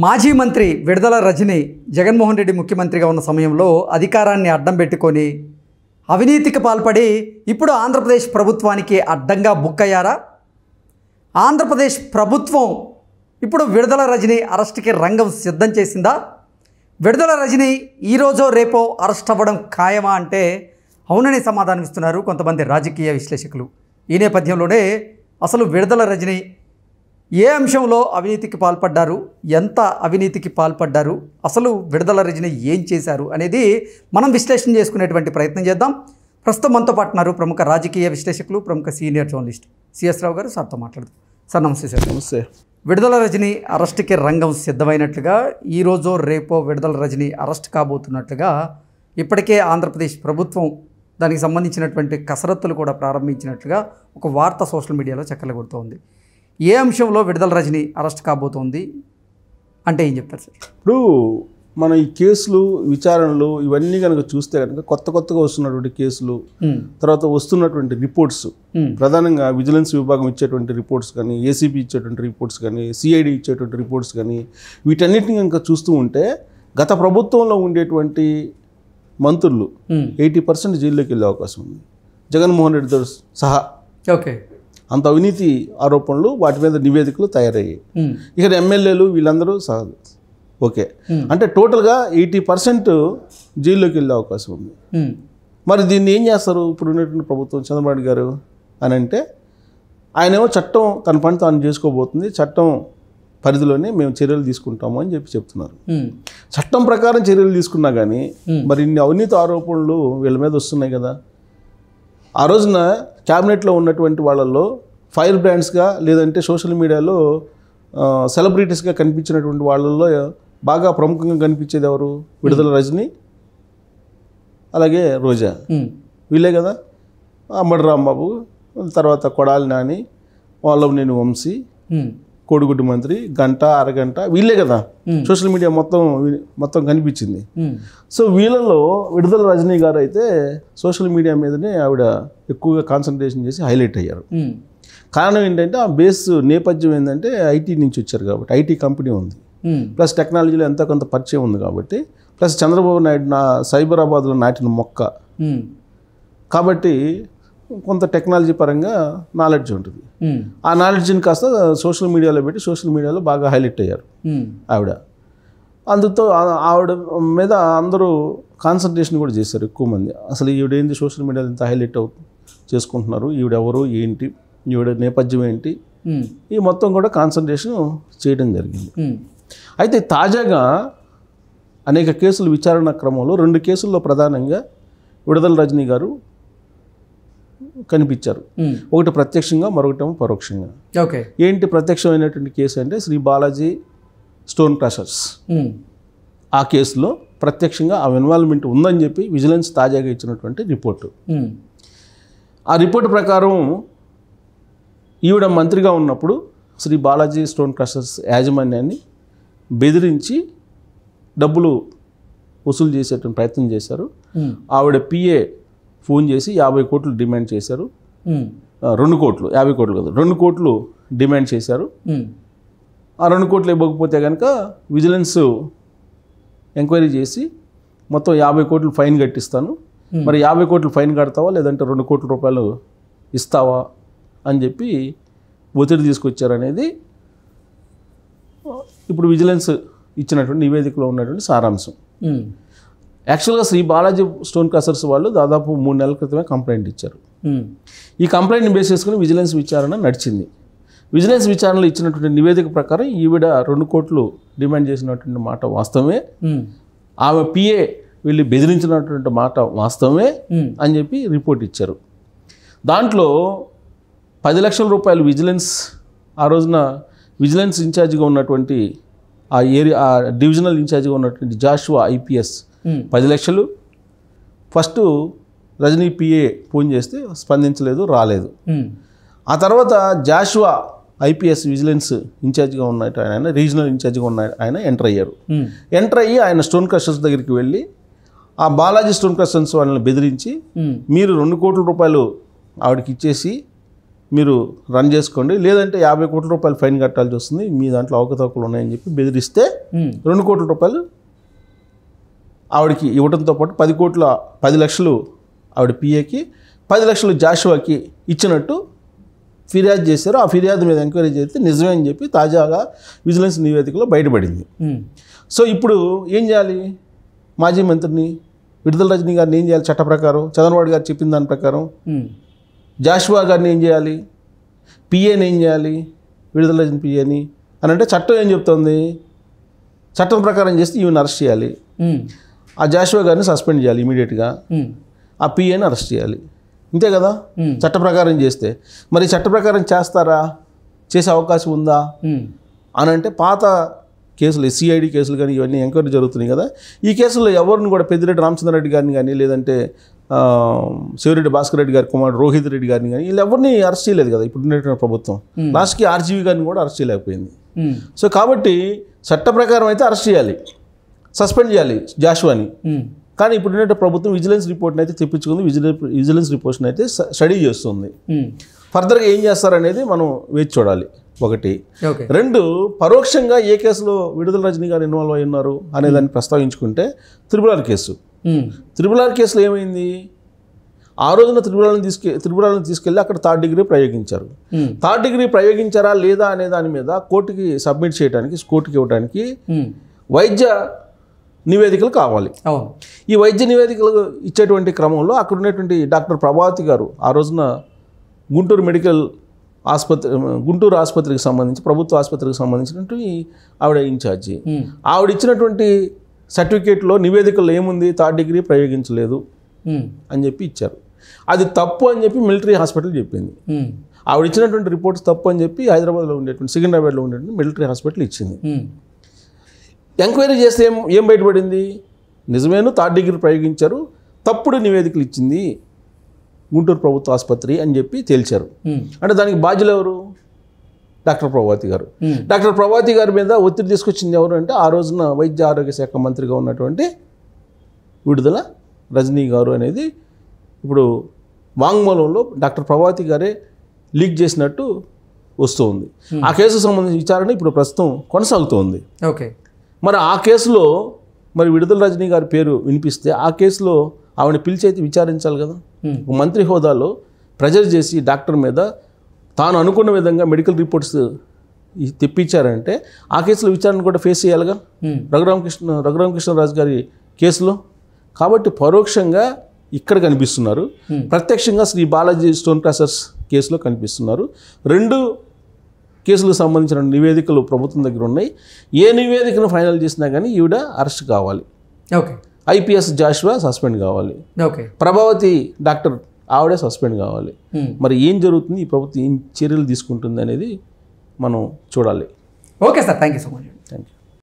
మాజీ మంత్రి విడుదల రజని జగన్మోహన్ రెడ్డి ముఖ్యమంత్రిగా ఉన్న సమయంలో అధికారాన్ని అడ్డం పెట్టుకొని అవినీతికి పాల్పడి ఇప్పుడు ఆంధ్రప్రదేశ్ ప్రభుత్వానికి అడ్డంగా బుక్కయ్యారా? ఆంధ్రప్రదేశ్ ప్రభుత్వం ఇప్పుడు విడుదల రజని అరెస్ట్కి రంగం సిద్ధం చేసిందా? విడుదల రజని ఈరోజో రేపో అరెస్ట్ అవ్వడం ఖాయమా అంటే అవునని సమాధానం ఇస్తున్నారు కొంతమంది రాజకీయ విశ్లేషకులు. ఈ నేపథ్యంలోనే అసలు విడుదల రజని ఏ అంశంలో అవినీతికి పాల్పడ్డారు, ఎంత అవినీతికి పాల్పడ్డారు, అసలు విడుదల రజని ఏం చేశారు అనేది మనం విశ్లేషణ చేసుకునేటువంటి ప్రయత్నం చేద్దాం. ప్రస్తుతం మనతో పాటున్నారు ప్రముఖ రాజకీయ విశ్లేషకులు, ప్రముఖ సీనియర్ జర్నలిస్ట్ సిఎస్ రావు గారు. సార్తో మాట్లాడదాం. సార్ నమస్తే సార్. నమస్తే. విడుదల రజని అరెస్ట్కి రంగం సిద్ధమైనట్లుగా, ఈరోజో రేపో విడుదల రజని అరెస్ట్ కాబోతున్నట్లుగా ఇప్పటికే ఆంధ్రప్రదేశ్ ప్రభుత్వం దానికి సంబంధించినటువంటి కసరత్తులు కూడా ప్రారంభించినట్లుగా ఒక వార్త సోషల్ మీడియాలో చక్కర్లు కొడుతోంది. ఏ అంశంలో విడుదల రజని అరెస్ట్ కాబోతోంది అంటే ఏం చెప్తారు సార్? ఇప్పుడు మన ఈ కేసులు, విచారణలు ఇవన్నీ కనుక చూస్తే కనుక కొత్తగా వస్తున్నటువంటి కేసులు, తర్వాత వస్తున్నటువంటి రిపోర్ట్స్, ప్రధానంగా విజిలెన్స్ విభాగం ఇచ్చేటువంటి రిపోర్ట్స్ కానీ, ఏసీబీ ఇచ్చేటువంటి రిపోర్ట్స్ కానీ, సిఐడి ఇచ్చేటువంటి రిపోర్ట్స్ కానీ, వీటన్నిటిని కనుక చూస్తూ ఉంటే గత ప్రభుత్వంలో ఉండేటువంటి మంత్రులు 80% జైల్లోకి వెళ్ళే అవకాశం ఉంది, జగన్మోహన్ రెడ్డితో సహా. ఓకే, అంత అవినీతి ఆరోపణలు, వాటి మీద నివేదికలు తయారయ్యాయి. ఇక్కడ ఎమ్మెల్యేలు వీళ్ళందరూ ఓకే, అంటే టోటల్గా 80% జైల్లోకి వెళ్ళే అవకాశం ఉంది. మరి దీన్ని ఏం చేస్తారు ఇప్పుడు ఉన్నటువంటి ప్రభుత్వం, చంద్రబాబు నాయుడు గారు అని అంటే? ఆయనేమో చట్టం తన పని తాను చేసుకోబోతుంది, చట్టం పరిధిలోనే మేము చర్యలు తీసుకుంటాము అని చెప్తున్నారు. చట్టం ప్రకారం చర్యలు తీసుకున్నా కానీ మరి ఇన్ని అవినీతి ఆరోపణలు వీళ్ళ మీద వస్తున్నాయి కదా. ఆ రోజున క్యాబినెట్లో ఉన్నటువంటి వాళ్ళల్లో ఫైర్ బ్రాండ్స్గా, లేదంటే సోషల్ మీడియాలో సెలబ్రిటీస్గా కనిపించినటువంటి వాళ్ళల్లో బాగా ప్రముఖంగా కనిపించేది ఎవరు? విడుదల రజని, అలాగే రోజా, వీళ్ళే కదా. అమ్మడి రాంబాబు, తర్వాత కొడాలి నాని, వల్లభనేని వంశీ, కోడిగుడ్డు మంత్రి, గంట అరగంట, వీళ్ళే కదా సోషల్ మీడియా మొత్తం కనిపించింది. సో వీళ్ళలో విడుదల రజని గారు అయితే సోషల్ మీడియా మీదనే ఆవిడ ఎక్కువగా కాన్సన్ట్రేషన్ చేసి హైలైట్ అయ్యారు. కారణం ఏంటంటే ఆ బేస్ నేపథ్యం ఏంటంటే ఐటీ నుంచి వచ్చారు కాబట్టి, ఐటీ కంపెనీ ఉంది, ప్లస్ టెక్నాలజీలో ఎంతో కొంత పరిచయం ఉంది కాబట్టి, ప్లస్ చంద్రబాబు నాయుడు సైబరాబాద్లో నాటిన మొక్క కాబట్టి కొంత టెక్నాలజీ పరంగా నాలెడ్జ్ ఉంటుంది. ఆ నాలెడ్జ్ని కాస్త సోషల్ మీడియాలో పెట్టి సోషల్ మీడియాలో బాగా హైలైట్ అయ్యారు ఆవిడ. అందుతో ఆవిడ మీద అందరూ కాన్సన్ట్రేషన్ కూడా చేశారు ఎక్కువ మంది. అసలు ఈవిడేంటి సోషల్ మీడియాలో ఇంత హైలైట్ చేసుకుంటున్నారు, ఈవిడెవరు, ఏంటి, ఈవిడ నేపథ్యం ఏంటి, ఈ మొత్తం కూడా కాన్సన్ట్రేషన్ చేయడం జరిగింది. అయితే తాజాగా అనేక కేసులు విచారణ క్రమంలో 2 కేసుల్లో ప్రధానంగా విడుదల రజని గారు కనిపించారు. ఒకటి ప్రత్యక్షంగా, మరొకటేమో పరోక్షంగా. ఓకే, ఏంటి ప్రత్యక్షమైనటువంటి కేసు అంటే శ్రీ బాలాజీ స్టోన్ క్రషర్స్. ఆ కేసులో ప్రత్యక్షంగా ఆ ఇన్వాల్వ్మెంట్ ఉందని చెప్పి విజిలెన్స్ తాజాగా ఇచ్చినటువంటి రిపోర్టు. ఆ రిపోర్టు ప్రకారం ఈవిడ మంత్రిగా ఉన్నప్పుడు శ్రీ బాలాజీ స్టోన్ క్రషర్స్ యాజమాన్యాన్ని బెదిరించి డబ్బులు వసూలు చేసేటువంటి ప్రయత్నం చేశారు. ఆవిడ పిఏ ఫోన్ చేసి 50 కోట్లు డిమాండ్ చేశారు. 2 కోట్లు, 50 కోట్లు కదా, 2 కోట్లు డిమాండ్ చేశారు. ఆ 2 కోట్లు ఇవ్వకపోతే కనుక విజిలెన్స్ ఎంక్వైరీ చేసి మొత్తం 50 కోట్లు ఫైన్ కట్టిస్తాను, మరి 50 కోట్లు ఫైన్ కడతావా లేదంటే 2 కోట్ల రూపాయలు ఇస్తావా అని చెప్పి ఒత్తిడి తీసుకొచ్చారనేది ఇప్పుడు విజిలెన్స్ ఇచ్చినటువంటి నివేదికలో ఉన్నటువంటి సారాంశం. యాక్చువల్గా శ్రీ బాలాజీ స్టోన్ క్రషర్స్ వాళ్ళు దాదాపు 3 నెలల క్రితమే కంప్లైంట్ ఇచ్చారు. ఈ కంప్లైంట్ని బేస్ చేసుకుని విజిలెన్స్ విచారణ నడిచింది. విజిలెన్స్ విచారణలో ఇచ్చినటువంటి నివేదిక ప్రకారం ఈవిడ 2 కోట్లు డిమాండ్ చేసినటువంటి మాట వాస్తవమే, ఆమె పిఏ వీళ్ళు బెదిరించినటువంటి మాట వాస్తవమే అని చెప్పి రిపోర్ట్ ఇచ్చారు. దాంట్లో 10 లక్షల రూపాయలు విజిలెన్స్, ఆ రోజున విజిలెన్స్ ఇన్ఛార్జిగా ఉన్నటువంటి ఆ డివిజనల్ ఇన్ఛార్జిగా ఉన్నటువంటి జాషువా ఐపీఎస్ 10 లక్షలు. ఫస్ట్ రజనీ పిఏ ఫోన్ చేస్తే స్పందించలేదు, రాలేదు. ఆ తర్వాత జాషువా ఐపీఎస్ విజిలెన్స్ ఇన్ఛార్జిగా ఉన్నట్టు ఆయన, రీజనల్ ఇన్ఛార్జిగా ఉన్న ఆయన ఎంటర్ అయ్యారు. ఎంటర్ అయ్యి ఆయన స్టోన్ క్రషర్స్ దగ్గరికి వెళ్ళి ఆ బాలాజీ స్టోన్ క్రషర్స్ వాళ్ళని బెదిరించి మీరు 2 కోట్ల రూపాయలు ఆవిడకి ఇచ్చేసి మీరు రన్ చేసుకోండి, లేదంటే 50 కోట్ల రూపాయలు ఫైన్ కట్టాల్సి వస్తుంది, మీ దాంట్లో అవకతవకలు ఉన్నాయని చెప్పి బెదిరిస్తే 2 కోట్ల రూపాయలు ఆవిడకి ఇవ్వడంతో పాటు 10 లక్షలు ఆవిడ పిఏకి, 10 లక్షలు జాషువాకి ఇచ్చినట్టు ఫిర్యాదు చేశారు. ఆ ఫిర్యాదు మీద ఎంక్వైరీ చేస్తే నిజమే అని చెప్పి తాజాగా విజిలెన్స్ నివేదికలో బయటపడింది. సో ఇప్పుడు ఏం చేయాలి? మాజీ మంత్రిని విడుదల రజనీ గారిని ఏం చేయాలి? చట్ట ప్రకారం చంద్రబాబు గారు చెప్పిన దాని ప్రకారం జాషువా గారిని ఏం చేయాలి? పిఏని ఏం చేయాలి? విడుదల రజనీ పిఏని అని అంటే చట్టం ఏం చెప్తుంది? చట్టం ప్రకారం చేస్తే ఈమెను అరెస్ట్ చేయాలి, ఆ జాషువా గారిని సస్పెండ్ చేయాలి ఇమీడియట్గా, ఆ పిఏని అరెస్ట్ చేయాలి. ఇంతే కదా చట్ట ప్రకారం చేస్తే. మరి చట్ట ప్రకారం చేస్తారా? చేసే అవకాశం ఉందా అని అంటే పాత కేసులు సిఐడి కేసులు కానీ ఇవన్నీ ఎంక్వైరీ జరుగుతున్నాయి కదా, ఈ కేసుల్లో ఎవరిని కూడా పెద్దిరెడ్డి రామచంద్రరెడ్డి గారిని కానీ లేదంటే శివరెడ్డి భాస్కర్ రెడ్డి గారి కుమారుడు రోహిత్ రెడ్డి గారిని కానీ వీళ్ళు ఎవరిని అరెస్ట్ చేయలేదు కదా ఇప్పుడు ఉన్నటువంటి ప్రభుత్వం. లాస్ట్కి ఆర్జీవీ గారిని కూడా అరెస్ట్ చేయలేకపోయింది. సో కాబట్టి చట్ట ప్రకారం అయితే అరెస్ట్ చేయాలి, సస్పెండ్ చేయాలి జాషువాని. కానీ ఇప్పుడు ఉన్నటువంటి ప్రభుత్వం విజిలెన్స్ రిపోర్ట్ని అయితే తెప్పించుకుంది, విజిలెన్స్ రిపోర్ట్ని అయితే స్టడీ చేస్తుంది. ఫర్దర్గా ఏం చేస్తారనేది మనం వేచి చూడాలి. ఒకటి. రెండు, పరోక్షంగా ఏ కేసులో విడుదల రజనీ గారు ఇన్వాల్వ్ అయి ఉన్నారు అనే దాన్ని ప్రస్తావించుకుంటే త్రిపుల్ కేసు. త్రిపుల్ కేసులో ఏమైంది? ఆ రోజున త్రిపురాలను తీసుకెళ్ళి అక్కడ 3rd డిగ్రీ ప్రయోగించారు. 3rd డిగ్రీ ప్రయోగించారా లేదా అనే దాని మీద కోర్టుకి సబ్మిట్ చేయడానికి, కోర్టుకి ఇవ్వడానికి వైద్య నివేదికలు కావాలి. ఈ వైద్య నివేదికలు ఇచ్చేటువంటి క్రమంలో అక్కడ ఉన్నటువంటి డాక్టర్ ప్రభావతి గారు ఆ రోజున గుంటూరు ఆసుపత్రికి సంబంధించి, ప్రభుత్వ ఆసుపత్రికి సంబంధించినటువంటి ఆవిడ ఇన్ఛార్జి, ఆవిడ ఇచ్చినటువంటి సర్టిఫికేట్లో నివేదికల్లో ఏముంది? 3rd డిగ్రీ ప్రయోగించలేదు అని చెప్పి ఇచ్చారు. అది తప్పు అని చెప్పి మిలిటరీ హాస్పిటల్ చెప్పింది. ఆవిడ ఇచ్చినటువంటి రిపోర్ట్స్ తప్పు అని చెప్పి హైదరాబాద్లో ఉండేటువంటి, సికింద్రాబాద్లో ఉండేటువంటి మిలిటరీ హాస్పిటల్ ఇచ్చింది. ఎంక్వైరీ చేస్తే ఏం బయటపడింది? నిజమేను 3rd డిగ్రీ ప్రయోగించారు, తప్పుడు నివేదికలు ఇచ్చింది గుంటూరు ప్రభుత్వ ఆసుపత్రి అని చెప్పి తేల్చారు. అంటే దానికి బాధ్యులు ఎవరు? డాక్టర్ ప్రభావతి గారు. డాక్టర్ ప్రభావతి గారి మీద ఒత్తిడి తీసుకొచ్చింది ఎవరు అంటే ఆ రోజున వైద్య ఆరోగ్య శాఖ మంత్రిగా ఉన్నటువంటి విడుదల రజనీ గారు అనేది ఇప్పుడు వాంగ్మూలంలో డాక్టర్ ప్రభావతి గారే లీక్ చేసినట్టు వస్తుంది. ఆ కేసుకు సంబంధించిన విచారణ ఇప్పుడు ప్రస్తుతం కొనసాగుతోంది. ఓకే. మరి ఆ కేసులో మరి విడుదల రజనీ గారి పేరు వినిపిస్తే ఆ కేసులో ఆవిడని పిలిచి అయితే విచారించాలి కదా. మంత్రి హోదాలో ప్రెజర్ చేసి డాక్టర్ మీద తాను అనుకున్న విధంగా మెడికల్ రిపోర్ట్స్ తెప్పించారంటే ఆ కేసులో విచారణ కూడా ఫేస్ చేయాలిగా రఘురామకృష్ణరాజు గారి కేసులో. కాబట్టి పరోక్షంగా ఇక్కడ కనిపిస్తున్నారు, ప్రత్యక్షంగా శ్రీ బాలాజీ స్టోన్ క్రషర్స్ కేసులో కనిపిస్తున్నారు. 2 కేసులకు సంబంధించిన నివేదికలు ప్రభుత్వం దగ్గర ఉన్నాయి. ఏ నివేదికను ఫైనల్ చేసినా కానీ ఈవిడ అరెస్ట్ కావాలి. ఓకే. ఐపీఎస్ జాషువా సస్పెండ్ కావాలి. ఓకే. ప్రభావతి డాక్టర్ ఆవిడే సస్పెండ్ కావాలి. మరి ఏం జరుగుతుంది, ఈ ప్రభుత్వం ఏం చర్యలు తీసుకుంటుంది అనేది మనం చూడాలి. Okay sir, thank you so much. Thank you.